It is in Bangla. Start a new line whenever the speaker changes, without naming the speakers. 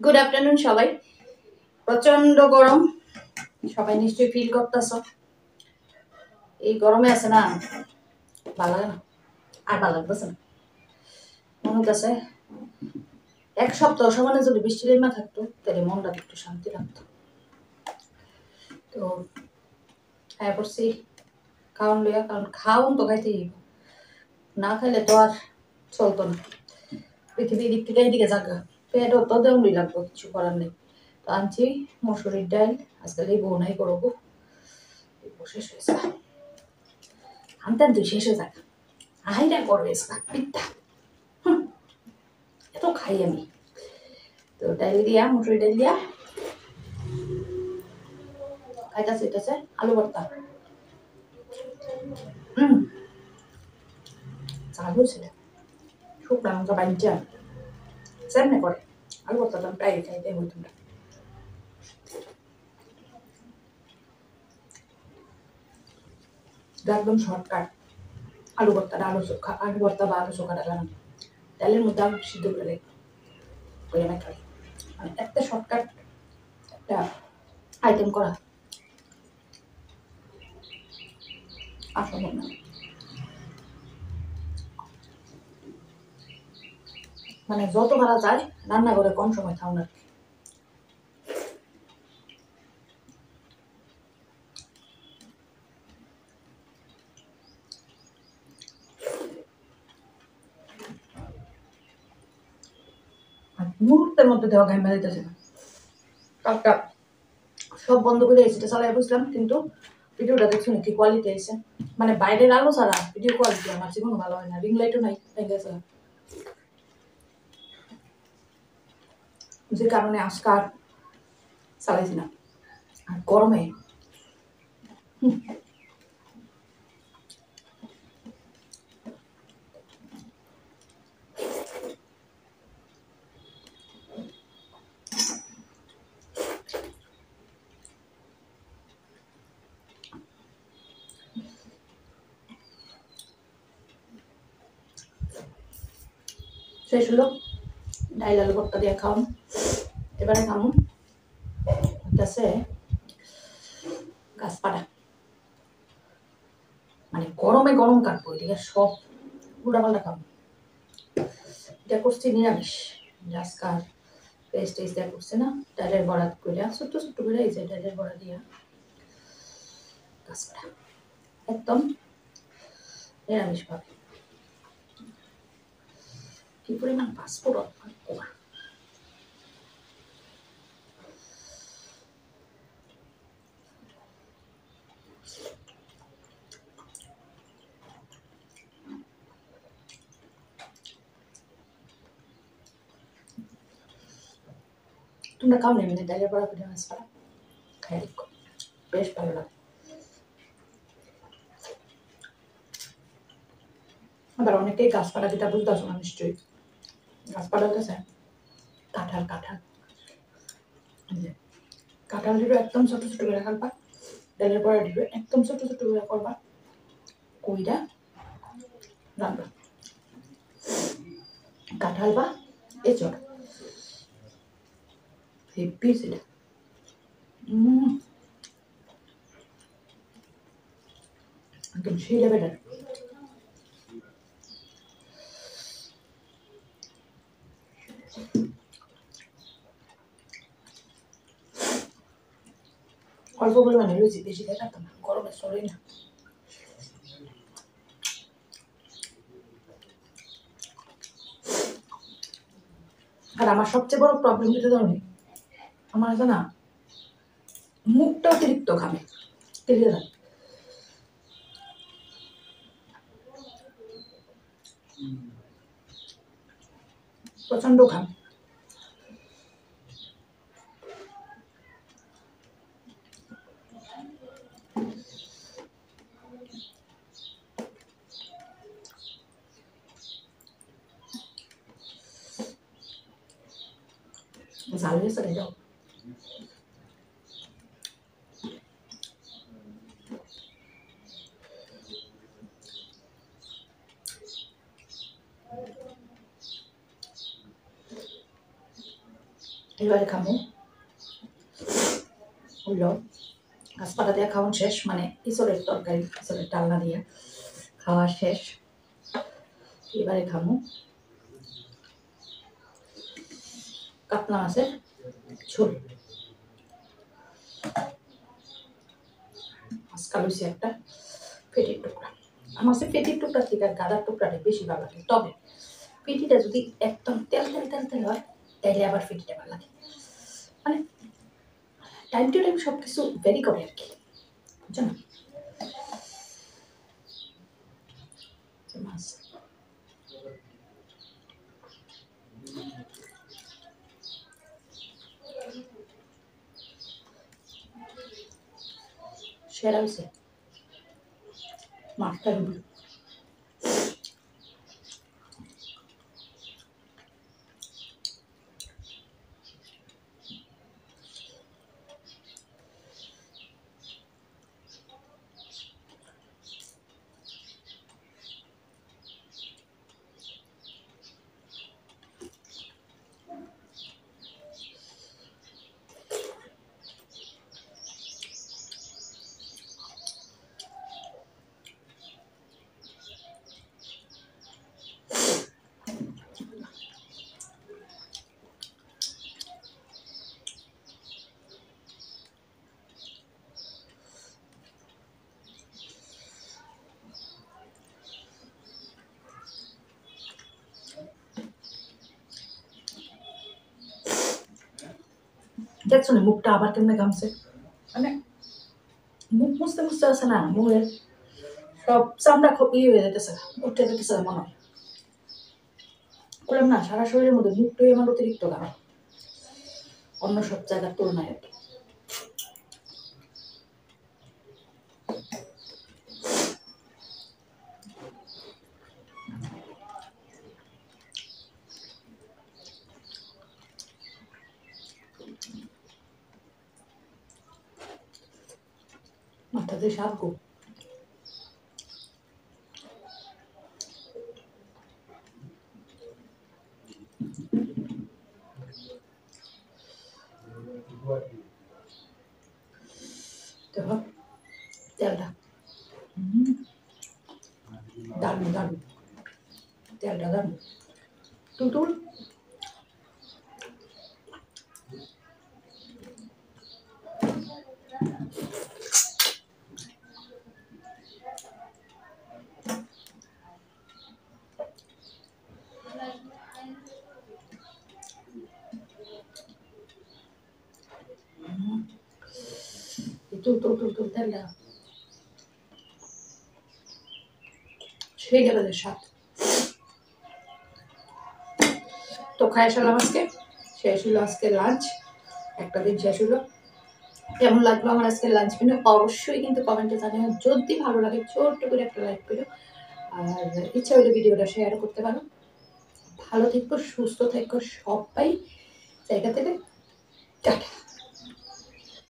গুড আফটারনুন সবাই। প্রচন্ড গরম, সবাই নিশ্চয়ই ফিল করতেছ। এই গরমে আছে না, ভালো লাগে না, আর ভালো লাগতেছে না। মনে হতেছে এক সপ্তাহ সমানে যদি বৃষ্টির না থাকতো তাহলে মনটা একটু শান্তি লাগতো। তো হ্যাঁ করছি খাওয়ান লইয়া, কারণ খাওয়ান তো খাইতেই, না খাইলে তো আর চলতো না। পৃথিবীর দিক থেকে এইদিকে জায়গা পেটও তো দেউলি লাগবো, কিছু করার নেই। তো আনছি মসুরির ডাল, আজকাল এই বোনাই করবো। শেষ হয়েছে, আনতেন তুই শেষ হয়ে যাক, আহাইরা করবে পিঠা এত খাই আমি। তো ডাল দিয়া, মুসুরি ডাল দিয়া খাইতেছে, এটাছে আলু ভর্তা। চালু ছিল শুকনা লঙ্কা বাঞ্চা সেমনে করে আলু ভর্তাটা প্রায় খাইতে হই তোমরা। একদম শর্টকাট আলু ভর্তাটা, আলু ভর্তা বা আলু চোখাটা জানো, ডালের মধ্যে আলু সিদ্ধ করে আমি খাই। মানে একটা শর্টকাট একটা আইটেম করা অসম্ভব না। মানে যত ভাড়া যায় রান্না করে কম সময় খাও না। মুহূর্তের মধ্যে দেওয়া ঘাইমা দিতেছে না। কালটা সব বন্ধ করে এসিটা চালাই বুঝলাম, কিন্তু ভিডিওটা দেখছো কি কোয়ালিটি আছে। মানে বাইরের আলো ছাড়া ভিডিও কোয়ালিটি আমার জীবন ভালো হয় না। রিং লাইটও নাই, গেছে, যে কারণে আজকাল চালাইছি না। আর গরমে শেষ হলো ডাইল আলু ভর্তা দিয়ে খাওয়াম। এবারে খামু হইতেছে গাছপাড়া। মানে গরমে গরম কাটবো, এদিকে সব উল্টাপাল্টা খাবো। এটা করছি নিরামিষ, আজকাল পেস্ট টেস্ট দেওয়া করছে না, ডালের বড়া করে ছোট্ট ছোট্ট করে এই যে ডালের বড়া দিয়া গাছপাড়া একদম নিরামিষ ভাবে। কি পরিমাণ পাসপোর্ট কমা। তোমরা খাও না এমনি ডালের বড়া করে গাছপাড়া, খাই দেখো বেশ ভালো লাগে। আবার অনেকেই গাছপালা যেটা বুঝতে আসো না নিশ্চয়ই। গাছপালা হতেছে কাঁঠাল, কাঁঠাল দিবে একদম ছোট ছোট করে কাটবা, ডালের বড়া দিবে একদম ছোট ছোট করে করবা, কইরা রান্না কাঁঠাল বা এঁচড় হেব্বি সেটা। একদম সেই লেভেলের। অল্প পরিমাণে রয়েছে, বেশি খেয়ে থাকতাম না, গরমে সরে না। আর আমার সবচেয়ে বড় প্রবলেম যেটা জানো, আমার আছে না মুখটা অতিরিক্ত খাবে, তেলিয়ে যায় প্রচন্ড খাবে। ঝাল চলে যাও। এবারে খামো হইল গাছপালা দিয়ে খাওয়ান শেষ, মানে ইসলের তরকারি, ইসলের ডালনা দিয়ে খাওয়া শেষ। এবারে খামো কাতলা মাছের ঝোল। আজকাল হয়েছে একটা পেটির টুকরা। আমার সে পেটির টুকরা থেকে আর গাদার টুকরাটা বেশি ভালো লাগে, তবে পেটিটা যদি একদম তেল তেল তেল তেল হয় তাইলে আবার পেটিটা ভালো লাগে। মানে টাইম টু টাইম সব কিছু ভ্যারি করে আর কি, বুঝছো না? মাছ সেরা হয়েছে মাছটা। দেখছো না মুখটা আবার কেমনে ঘামছে, মানে মুখ মুছতে মুছতে আছে না, মুখের সব চামড়া ইয়ে হয়ে যেতেছে, উঠে যেতেছে মনে হয়। বললাম না সারা শরীরের মধ্যে মুখটাই আমার অতিরিক্ত ঘাম, অন্য সব জায়গার তুলনায়। মাথাতে সাপ গো। দেখো তেলটা দারুণ দারুণ, তেলটা দারুণ টুটুল। তেলটা সেই লেভেলের স্বাদ। তো খাই সালাম আজকে শেষ হলো, আজকে লাঞ্চ একটা দিন শেষ হলো। কেমন লাগলো আমার আজকে লাঞ্চ মেনু অবশ্যই কিন্তু কমেন্টে জানিও, যদি ভালো লাগে ছোট্ট করে একটা লাইক করো, আর ইচ্ছা হলে ভিডিওটা শেয়ার করতে পারো। ভালো থেকো, সুস্থ থেকো সবাই জায়গা থেকে, টাটা।